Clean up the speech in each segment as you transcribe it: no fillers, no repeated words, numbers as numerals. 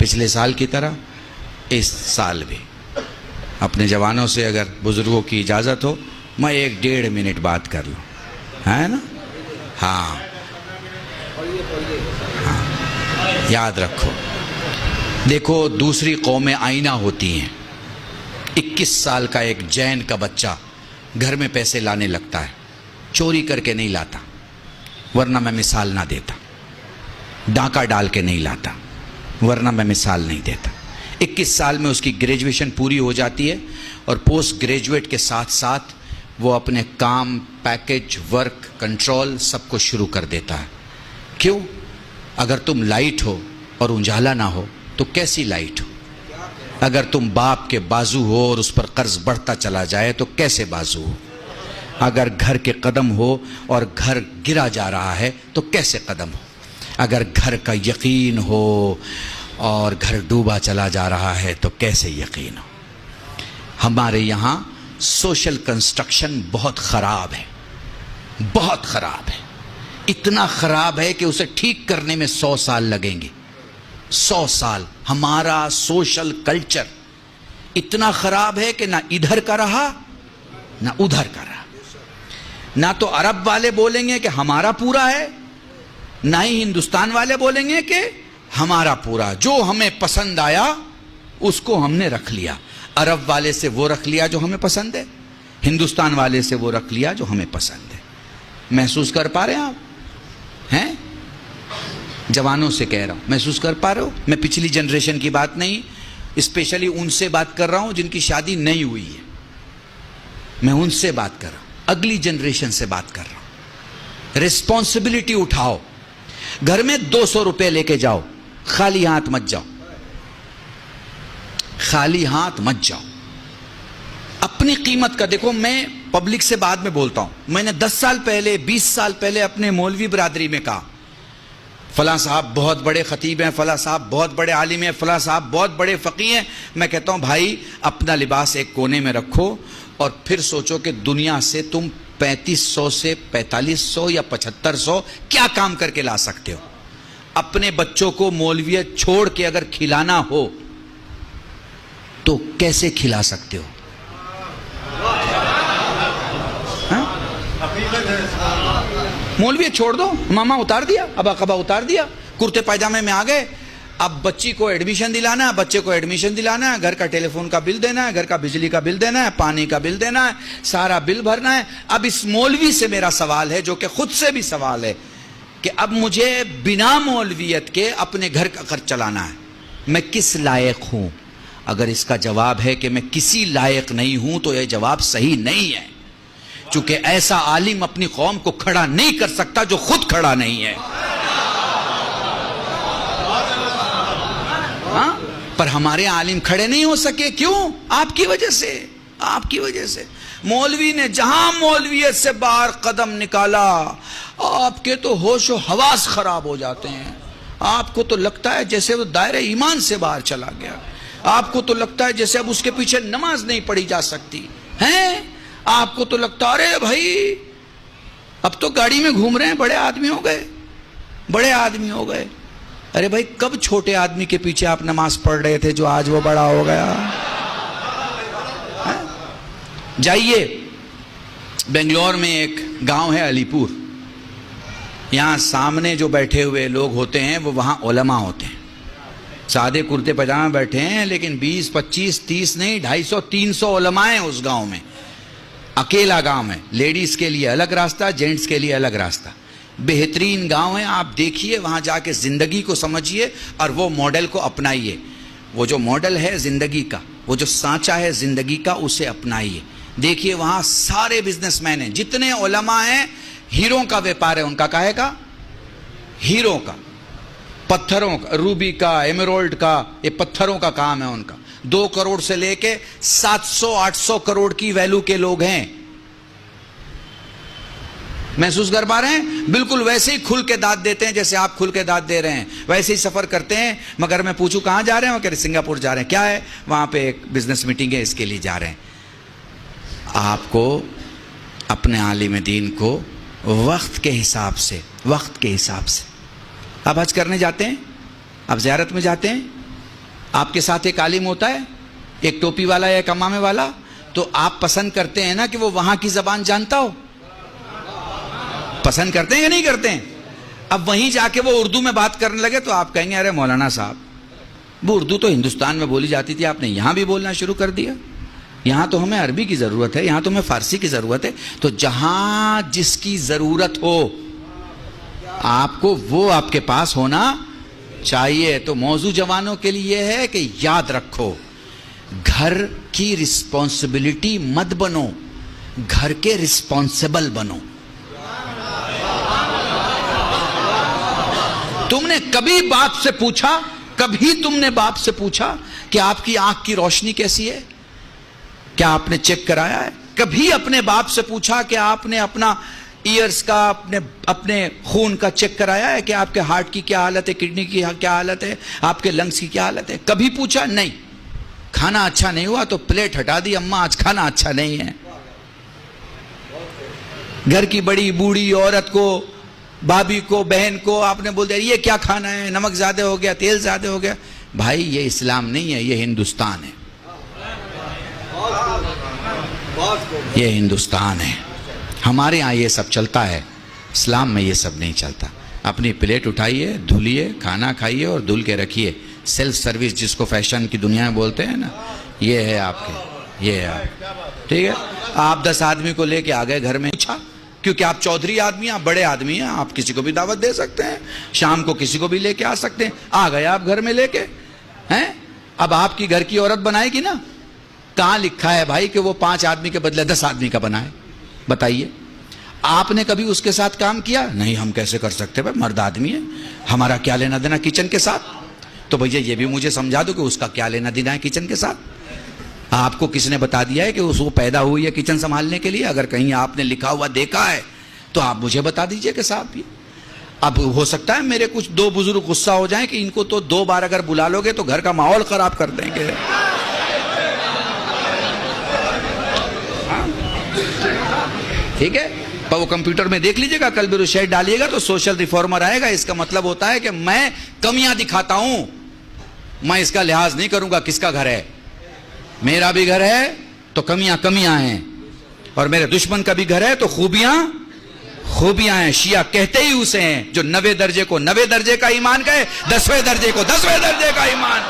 پچھلے سال کی طرح اس سال بھی اپنے جوانوں سے اگر بزرگوں کی اجازت ہو میں 1-1.5 منٹ بات کر لوں، ہے نا؟ ہاں یاد رکھو، دیکھو دوسری قومیں آئینہ ہوتی ہیں۔ 21 سال کا ایک جین کا بچہ گھر میں پیسے لانے لگتا ہے، چوری کر کے نہیں لاتا، ورنہ میں مثال نہ دیتا، ڈاکہ ڈال کے نہیں لاتا ورنہ میں مثال نہیں دیتا۔ 21 سال میں اس کی گریجویشن پوری ہو جاتی ہے اور پوسٹ گریجویٹ کے ساتھ ساتھ وہ اپنے کام، پیکج، ورک، کنٹرول سب کو شروع کر دیتا ہے۔ کیوں؟ اگر تم لائٹ ہو اور اجالا نہ ہو تو کیسی لائٹ ہو؟ اگر تم باپ کے بازو ہو اور اس پر قرض بڑھتا چلا جائے تو کیسے بازو ہو؟ اگر گھر کے قدم ہو اور گھر گرا جا رہا ہے تو کیسے قدم ہو؟ اگر گھر کا یقین ہو اور گھر ڈوبا چلا جا رہا ہے تو کیسے یقین ہو؟ ہمارے یہاں سوشل کنسٹرکشن بہت خراب ہے، بہت خراب ہے، اتنا خراب ہے کہ اسے ٹھیک کرنے میں 100 سال لگیں گے۔ 100 سال۔ ہمارا سوشل کلچر اتنا خراب ہے کہ نہ ادھر کا رہا نہ ادھر کا رہا۔ نہ تو عرب والے بولیں گے کہ ہمارا پورا ہے، نہ ہی ہندوستان والے بولیں گے کہ ہمارا پورا۔ جو ہمیں پسند آیا اس کو ہم نے رکھ لیا۔ عرب والے سے وہ رکھ لیا جو ہمیں پسند ہے، ہندوستان والے سے وہ رکھ لیا جو ہمیں پسند ہے۔ محسوس کر پا رہے ہیں آپ؟ ہیں؟ جوانوں سے کہہ رہا ہوں، محسوس کر پا رہے ہو؟ میں پچھلی جنریشن کی بات نہیں، اسپیشلی ان سے بات کر رہا ہوں جن کی شادی نہیں ہوئی ہے۔ میں ان سے بات کر رہا ہوں، اگلی جنریشن سے بات کر رہا ہوں۔ ریسپانسبلٹی اٹھاؤ، گھر میں 200 روپے لے کے جاؤ، خالی ہاتھ مت جاؤ، خالی ہاتھ مت جاؤ۔ اپنی قیمت کا دیکھو، میں پبلک سے بعد میں بولتا ہوں، میں نے 10 سال پہلے 20 سال پہلے اپنے مولوی برادری میں کہا فلاں صاحب بہت بڑے خطیب ہیں، فلاں صاحب بہت بڑے عالم ہیں، فلاں صاحب بہت بڑے فقیہ ہیں۔ میں کہتا ہوں بھائی اپنا لباس ایک کونے میں رکھو اور پھر سوچو کہ دنیا سے تم 3500 سے 4500 یا 7500 کیا کام کر کے لا سکتے ہو۔ اپنے بچوں کو مولویت چھوڑ کے اگر کھلانا ہو تو کیسے کھلا سکتے ہو؟ مولویت چھوڑ دو، ماما اتار دیا، ابا قبا اتار دیا، کرتے پائجامے میں آ گئے۔ اب بچی کو ایڈمیشن دلانا ہے، بچے کو ایڈمیشن دلانا ہے، گھر کا ٹیلی فون کا بل دینا ہے، گھر کا بجلی کا بل دینا ہے، پانی کا بل دینا ہے، سارا بل بھرنا ہے۔ اب اس مولوی سے میرا سوال ہے، جو کہ خود سے بھی سوال ہے، کہ اب مجھے بنا مولویت کے اپنے گھر کا خرچ چلانا ہے، میں کس لائق ہوں؟ اگر اس کا جواب ہے کہ میں کسی لائق نہیں ہوں تو یہ جواب صحیح نہیں ہے، چونکہ ایسا عالم اپنی قوم کو کھڑا نہیں کر سکتا جو خود کھڑا نہیں ہے۔ ہاں؟ پر ہمارے عالم کھڑے نہیں ہو سکے، کیوں؟ آپ کی وجہ سے، آپ کی وجہ سے۔ مولوی نے جہاں مولویت سے باہر قدم نکالا، آپ کے تو ہوش و حواس خراب ہو جاتے ہیں۔ آپ کو تو لگتا ہے جیسے وہ دائرہ ایمان سے باہر چلا گیا، آپ کو تو لگتا ہے جیسے اب اس کے پیچھے نماز نہیں پڑھی جا سکتی ہیں، آپ کو تو لگتا ہے ارے بھائی اب تو گاڑی میں گھوم رہے ہیں، بڑے آدمی ہو گئے، بڑے آدمی ہو گئے۔ ارے بھائی کب چھوٹے آدمی کے پیچھے آپ نماز پڑھ رہے تھے جو آج وہ بڑا ہو گیا؟ جائیے بنگلور میں ایک گاؤں ہے علی پور، یہاں سامنے جو بیٹھے ہوئے لوگ ہوتے ہیں وہ وہاں علماء ہوتے ہیں، سادے کرتے پاجامے بیٹھے ہیں، لیکن 20 25 30 نہیں 250 300 علماء ہیں اس گاؤں میں۔ اکیلا گاؤں ہے، لیڈیز کے لیے الگ راستہ، جینٹس کے لیے الگ راستہ۔ بہترین گاؤں ہے، آپ دیکھیے وہاں جا کے زندگی کو سمجھیے اور وہ ماڈل کو اپنائیے۔ وہ جو ماڈل ہے زندگی کا، وہ جو سانچہ ہے زندگی کا، اسے اپنائیے۔ دیکھیے وہاں سارے بزنس مین ہیں، جتنے علماء ہیں، ہیروں کا ویپار ہے ان کا، کاہے کا؟ ہیروں کا، پتھروں کا، روبی کا، ایمرالڈ کا، یہ پتھروں کا کام ہے ان کا۔ 2 کروڑ سے لے کے 700 800 کروڑ کی ویلو کے لوگ ہیں۔ محسوس کر پا رہے ہیں؟ بالکل ویسے ہی کھل کے داد دیتے ہیں جیسے آپ کھل کے داد دے رہے ہیں، ویسے ہی سفر کرتے ہیں۔ مگر میں پوچھوں کہاں جا رہے ہیں؟ وہ کہہ رہے سنگاپور جا رہے ہیں۔ کیا ہے؟ وہاں پہ ایک بزنس میٹنگ ہے، اس کے لیے جا رہے ہیں۔ آپ کو اپنے عالم دین کو وقت کے حساب سے، وقت کے حساب سے، آپ حج کرنے جاتے ہیں، آپ زیارت میں جاتے ہیں، آپ کے ساتھ ایک عالم ہوتا ہے، ایک ٹوپی والا یا ایک امامے والا، تو آپ پسند کرتے ہیں نا کہ وہ وہاں کی زبان جانتا ہو؟ پسند کرتے ہیں یا نہیں کرتے ہیں؟ اب وہیں جا کے وہ اردو میں بات کرنے لگے تو آپ کہیں گے ارے مولانا صاحب، وہ اردو تو ہندوستان میں بولی جاتی تھی، آپ نے یہاں بھی بولنا شروع کر دیا، یہاں تو ہمیں عربی کی ضرورت ہے، یہاں تو ہمیں فارسی کی ضرورت ہے۔ تو جہاں جس کی ضرورت ہو آپ کو وہ آپ کے پاس ہونا چاہیے۔ تو موضوع جوانوں کے لیے یہ ہے کہ یاد رکھو، گھر کی رسپانسبلٹی مت بنو، گھر کے رسپانسبل بنو۔ تم نے کبھی باپ سے پوچھا، کبھی تم نے باپ سے پوچھا کہ آپ کی آنکھ کی روشنی کیسی ہے؟ کیا آپ نے چیک کرایا ہے؟ کبھی اپنے باپ سے پوچھا کہ آپ نے اپنا ایئرز کا، اپنے خون کا چیک کرایا ہے کہ آپ کے ہارٹ کی کیا حالت ہے، کڈنی کی کیا حالت ہے، آپ کے لنگز کی کیا حالت ہے؟ کبھی پوچھا؟ نہیں۔ کھانا اچھا نہیں ہوا تو پلیٹ ہٹا دی، اماں آج کھانا اچھا نہیں ہے۔ گھر کی بڑی بوڑھی عورت کو، بھابھی کو، بہن کو آپ نے بول دیا یہ کیا کھانا ہے، نمک زیادہ ہو گیا، تیل زیادہ ہو گیا۔ بھائی یہ اسلام نہیں ہے، یہ ہندوستان ہے، یہ ہندوستان ہے۔ ہمارے ہاں یہ سب چلتا ہے، اسلام میں یہ سب نہیں چلتا۔ اپنی پلیٹ اٹھائیے، دھلیے، کھانا کھائیے اور دھل کے رکھیے۔ سیلف سروس جس کو فیشن کی دنیا میں بولتے ہیں نا، یہ ہے آپ کے، یہ ہے آپ، ٹھیک ہے۔ آپ 10 آدمی کو لے کے آ گئے گھر میں، پوچھا کیونکہ آپ چودھری آدمی ہیں، آپ بڑے آدمی ہیں، آپ کسی کو بھی دعوت دے سکتے ہیں، شام کو کسی کو بھی لے کے آ سکتے ہیں۔ آ گئے آپ گھر میں لے کے ہیں، اب آپ کی گھر کی عورت بنائے گی نا۔ کہاں لکھا ہے بھائی کہ وہ 5 آدمی کے بدلے 10 آدمی کا بنائے؟ بتائیے، آپ نے کبھی اس کے ساتھ کام کیا؟ نہیں، ہم کیسے کر سکتے بھائی، مرد آدمی ہے، ہمارا کیا لینا دینا کچن کے ساتھ؟ تو بھیا یہ بھی مجھے سمجھا دو کہ اس کا کیا لینا دینا ہے کچن کے ساتھ۔ آپ کو کس نے بتا دیا ہے کہ وہ پیدا ہوئی ہے کچن سنبھالنے کے لیے؟ اگر کہیں آپ نے لکھا ہوا دیکھا ہے تو آپ مجھے بتا دیجئے کہ صاحب یہ۔ اب ہو سکتا ہے میرے کچھ 2 بزرگ غصہ ہو جائیں کہ ان کو تو 2 بار اگر بلا لو گے تو گھر کا ماحول خراب کر دیں گے۔ ٹھیک ہے، پر وہ کمپیوٹر میں دیکھ لیجئے گا، کل بھی شیئر ڈالیے گا تو سوشل ریفارمر آئے گا۔ اس کا مطلب ہوتا ہے کہ میں کمیاں دکھاتا ہوں، میں اس کا لحاظ نہیں کروں گا کس کا گھر ہے۔ میرا بھی گھر ہے تو کمیاں ہیں، اور میرے دشمن کا بھی گھر ہے تو خوبیاں ہیں۔ شیعہ کہتے ہی اسے ہیں جو 90 درجے کو 90 درجے کا ایمان کہے، 10ویں درجے کو 10ویں درجے کا ایمان۔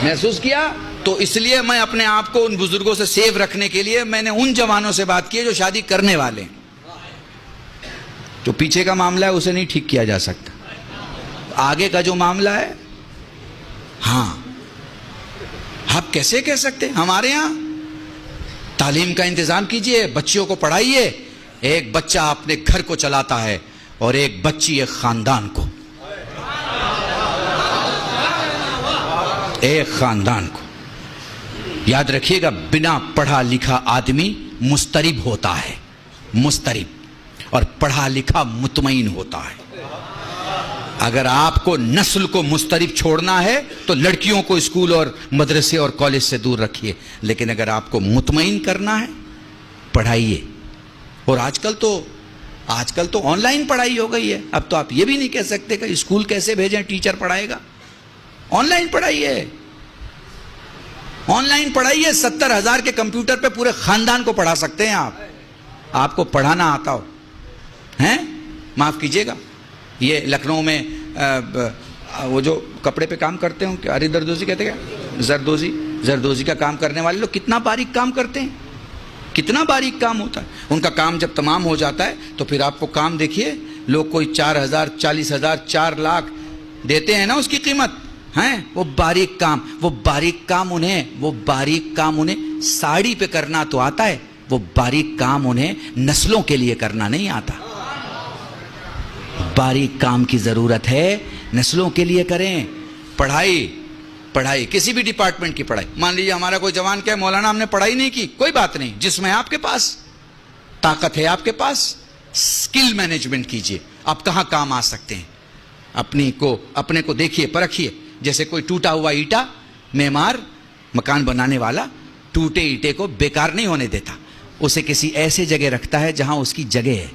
محسوس کیا؟ تو اس لیے میں اپنے آپ کو ان بزرگوں سے سیو رکھنے کے لیے میں نے ان جوانوں سے بات کی جو شادی کرنے والے ہیں۔ جو پیچھے کا معاملہ ہے اسے نہیں ٹھیک کیا جا سکتا، آگے کا جو معاملہ ہے، ہاں آپ کیسے کہہ سکتے؟ ہمارے ہاں تعلیم کا انتظام کیجئے، بچیوں کو پڑھائیے۔ ایک بچہ اپنے گھر کو چلاتا ہے اور ایک بچی ایک خاندان کو، ایک خاندان کو۔ یاد رکھیے گا، بنا پڑھا لکھا آدمی مضطرب ہوتا ہے، مضطرب، اور پڑھا لکھا مطمئن ہوتا ہے۔ اگر آپ کو نسل کو مضطرب چھوڑنا ہے تو لڑکیوں کو اسکول اور مدرسے اور کالج سے دور رکھیے، لیکن اگر آپ کو مطمئن کرنا ہے پڑھائیے۔ اور آج کل تو آن لائن پڑھائی ہو گئی ہے، اب تو آپ یہ بھی نہیں کہہ سکتے کہ اسکول کیسے بھیجیں، ٹیچر پڑھائے گا۔ On line پڑھائیے، on line پڑھائیے۔ 70,000 کے کمپیوٹر پہ پورے خاندان کو پڑھا سکتے ہیں آپ کو پڑھانا آتا ہو ہیں۔ معاف کیجیے گا، یہ لکھنؤ میں وہ جو کپڑے پہ کام کرتے ہوں، ارے زردوزی کہتے ہیں، زردوزی کا کام کرنے والے لوگ کتنا باریک کام کرتے ہیں، کتنا باریک کام ہوتا ہے ان کا۔ کام جب تمام ہو جاتا ہے تو پھر آپ کو کام دیکھیے، لوگ کوئی 4,000 40,000 4 لاکھ دیتے ہیں نا اس کی قیمت ہیں۔ وہ باریک کام انہیں ساڑی پہ کرنا تو آتا ہے، وہ باریک کام انہیں نسلوں کے لیے کرنا نہیں آتا۔ باریک کام کی ضرورت ہے، نسلوں کے لیے کریں۔ پڑھائی کسی بھی ڈپارٹمنٹ کی پڑھائی، مان لیجیے ہمارا کوئی جوان کہے مولانا ہم نے پڑھائی نہیں کی، کوئی بات نہیں، جس میں آپ کے پاس طاقت ہے، آپ کے پاس سکل مینجمنٹ کیجئے، آپ کہاں کام آ سکتے ہیں، اپنے کو دیکھیے، پرکھیے۔ جیسے کوئی ٹوٹا ہوا اینٹا، معمار مکان بنانے والا ٹوٹے اینٹے کو بیکار نہیں ہونے دیتا، اسے کسی ایسے جگہ رکھتا ہے جہاں اس کی جگہ ہے۔